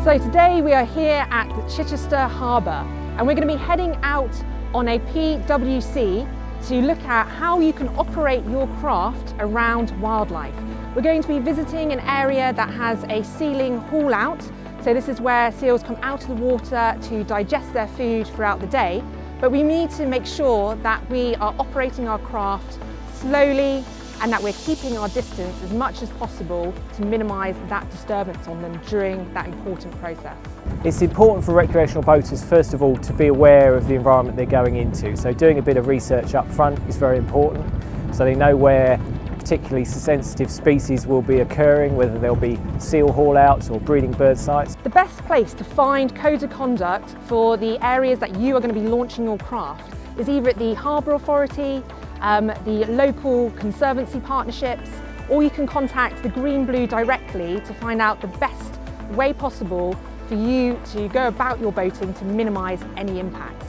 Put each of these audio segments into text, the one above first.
So today we are here at the Chichester Harbour and we're going to be heading out on a PWC to look at how you can operate your craft around wildlife. We're going to be visiting an area that has a sealing haul out. So this is where seals come out of the water to digest their food throughout the day. But we need to make sure that we are operating our craft slowly and that we're keeping our distance as much as possible to minimise that disturbance on them during that important process. It's important for recreational boaters, first of all, to be aware of the environment they're going into. So doing a bit of research up front is very important, so they know where particularly sensitive species will be occurring, whether there'll be seal haul-outs or breeding bird sites. The best place to find codes of conduct for the areas that you are going to be launching your craft is either at the Harbour Authority, the local conservancy partnerships, or you can contact the Green Blue directly to find out the best way possible for you to go about your boating to minimise any impacts.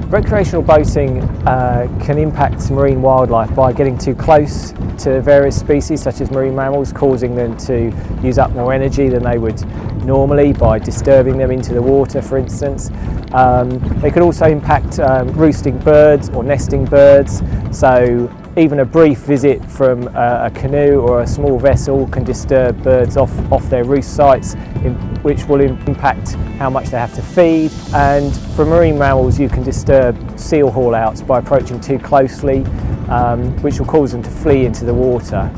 Recreational boating can impact marine wildlife by getting too close to various species such as marine mammals, causing them to use up more energy than they would normally by disturbing them into the water, for instance. They could also impact roosting birds or nesting birds, so even a brief visit from a canoe or a small vessel can disturb birds off their roost sites, which will impact how much they have to feed. And for marine mammals, you can disturb seal haul-outs by approaching too closely, which will cause them to flee into the water.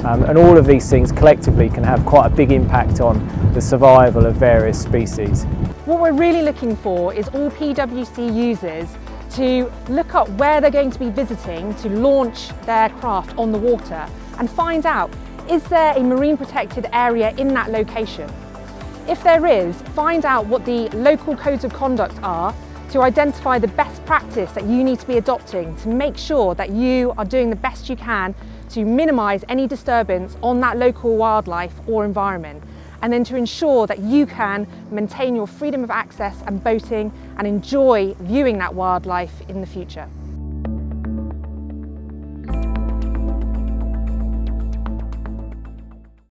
And all of these things collectively can have quite a big impact on the survival of various species. What we're really looking for is all PWC users to look up where they're going to be visiting to launch their craft on the water and find out, is there a marine protected area in that location? If there is, find out what the local codes of conduct are to identify the best practice that you need to be adopting to make sure that you are doing the best you can to minimise any disturbance on that local wildlife or environment, and then to ensure that you can maintain your freedom of access and boating and enjoy viewing that wildlife in the future.